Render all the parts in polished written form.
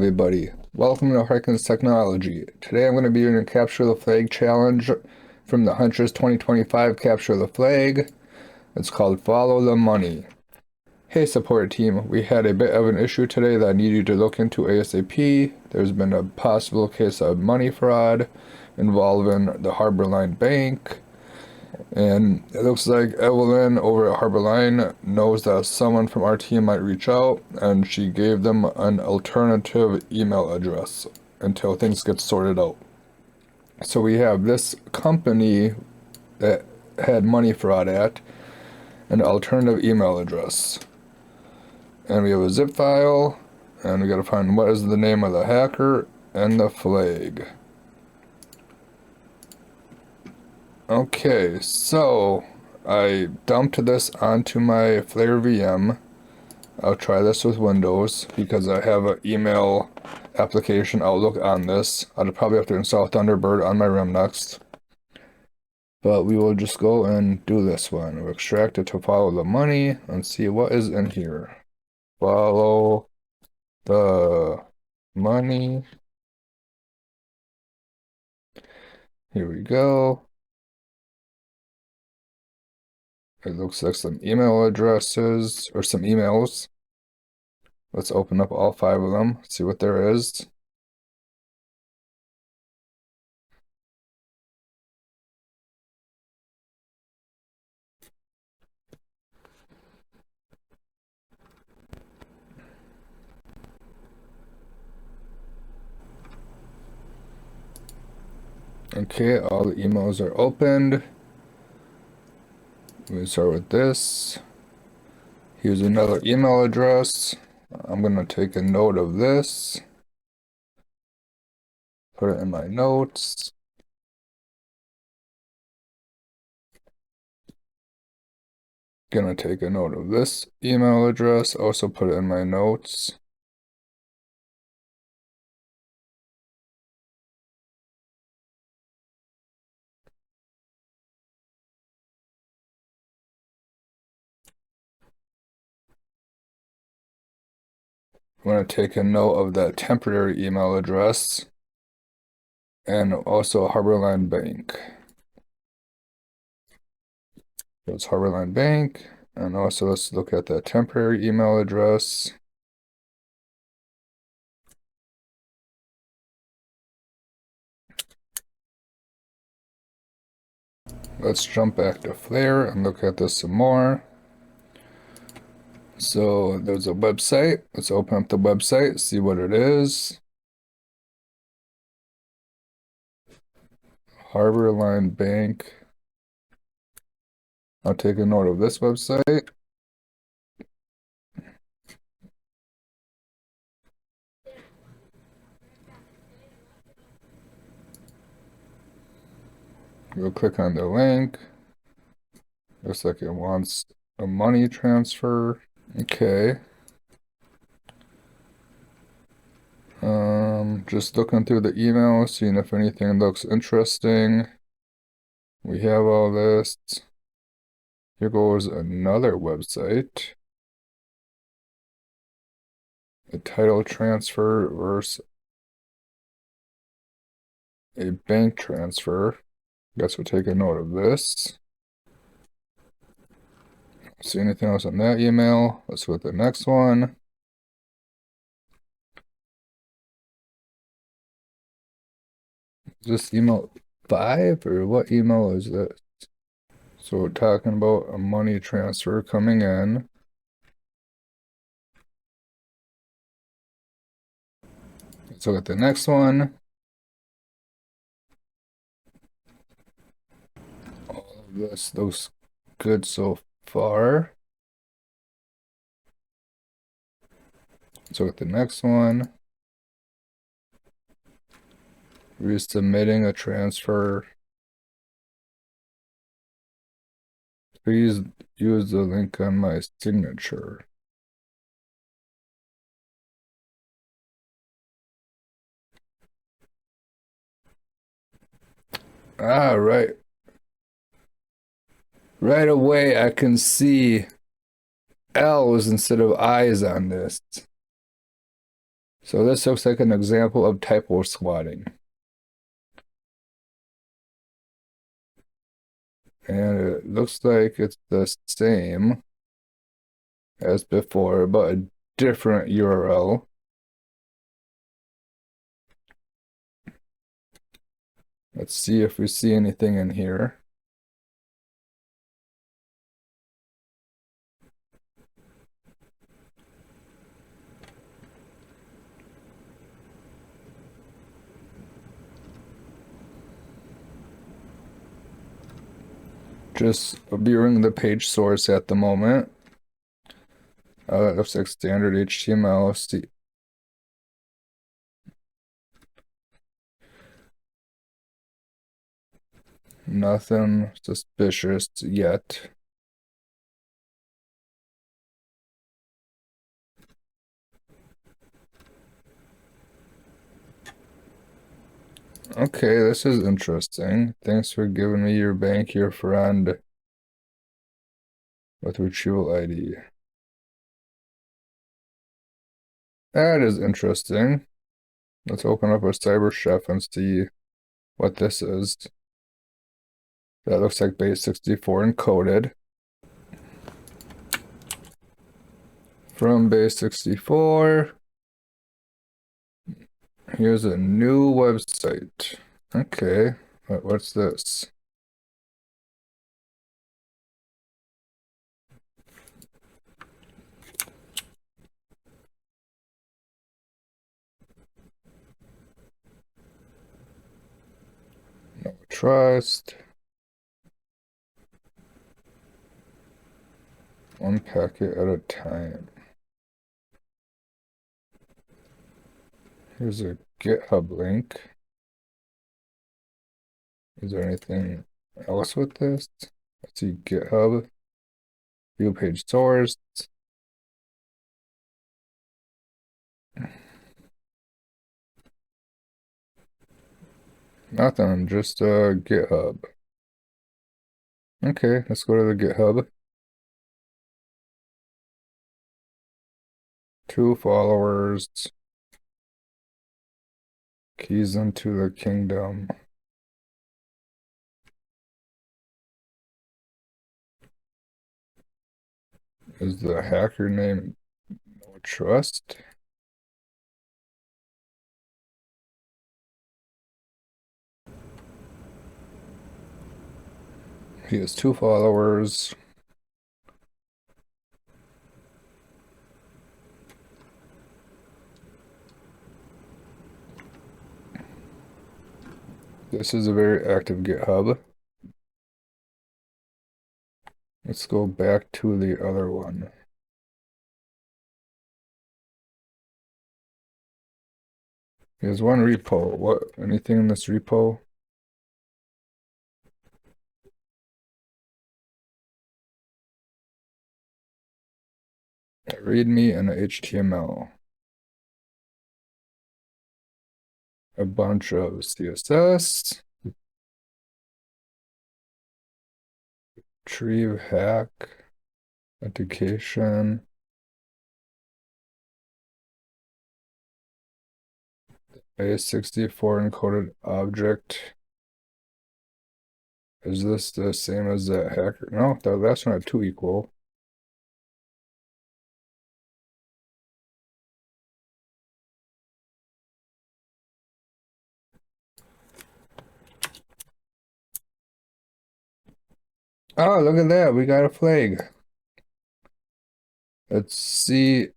everybody. Welcome to Harkins Technology. Today I'm going to be doing a Capture the Flag challenge from the Huntress 2025 Capture the Flag. It's called Follow the Money. Hey support team, we had a bit of an issue today that I need you to look into ASAP. There's been a possible case of money fraud involving the Harbor Line Bank. And it looks like Evelyn over at Harbor Line knows that someone from our team might reach out, and she gave them an alternative email address until things get sorted out. So we have this company that had money fraud at an alternative email address. And we have a zip file, and we gotta find what is the name of the hacker and the flag. Okay, so I dumped this onto my Flare VM. I'll try this with Windows because I have an email application Outlook on this. I'll probably have to install Thunderbird on my RAM next. But we will just go and do this one. We'll extract it to follow the money and see what is in here. Follow the money. Here we go. It looks like some email addresses or some emails. Let's open up all 5 of them, see what there is. Okay, all the emails are opened. We start with this. Here's another email address. I'm gonna take a note of this. Put it in my notes. Gonna take a note of this email address. Also put it in my notes. I'm gonna take a note of that temporary email address and also Harbor Line Bank. It's Harbor Line Bank, and also let's look at that temporary email address. Let's jump back to Flare and look at this some more. So there's a website. Let's open up the website, see what it is. Harbor Line Bank. I'll take a note of this website. We'll click on the link. Looks like it wants a money transfer. Okay. Just looking through the email, seeing if anything looks interesting. We have all this. Here goes another website. A title transfer versus a bank transfer. Guess we'll take a note of this. See anything else on that email? Let's go with the next one. Is this email 5 or what email is this? So we're talking about a money transfer coming in. Let's look at the next one. All of this looks good so far. Let's look at the next one. Resubmitting a transfer. Please use the link on my signature. Ah, right. Right away, I can see L's instead of I's on this. So this looks like an example of typo squatting. And it looks like it's the same as before, but a different URL. Let's see if we see anything in here. Just viewing the page source at the moment. That looks like standard HTML. See, nothing suspicious yet. Okay, this is interesting. Thanks for giving me your bank, your friend, with retrieval ID. That is interesting. Let's open up our Cyber Chef and see what this is. That looks like base 64 encoded. From base 64, here's a new website. Okay, what's this? No trust. One packet at a time. Here's a GitHub link. Is there anything else with this? Let's see, GitHub. View page source. Nothing, just GitHub. Okay, let's go to the GitHub. 2 followers. Keys into the kingdom. Is the hacker name No Trust? He has 2 followers. This is a very active GitHub. Let's go back to the other one. There's one repo. What? Anything in this repo? README and HTML. A bunch of CSS. Retrieve hack. Authentication. A64 encoded object. Is this the same as that hacker? No, the last one had 2 equal. Oh, look at that. We got a flag. Let's see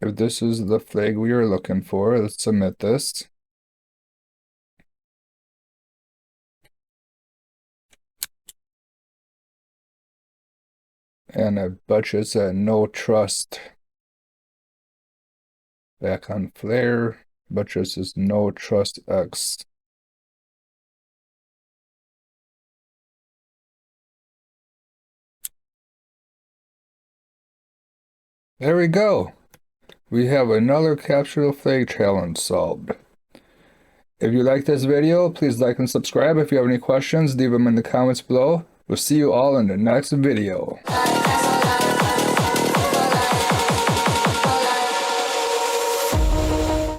if this is the flag we are looking for. Let's submit this. And I bet you it's a no trust. Back on Flare. But this is no trust X. There we go. We have another Capture the Flag challenge solved. If you like this video, please like and subscribe. If you have any questions, leave them in the comments below. We'll see you all in the next video.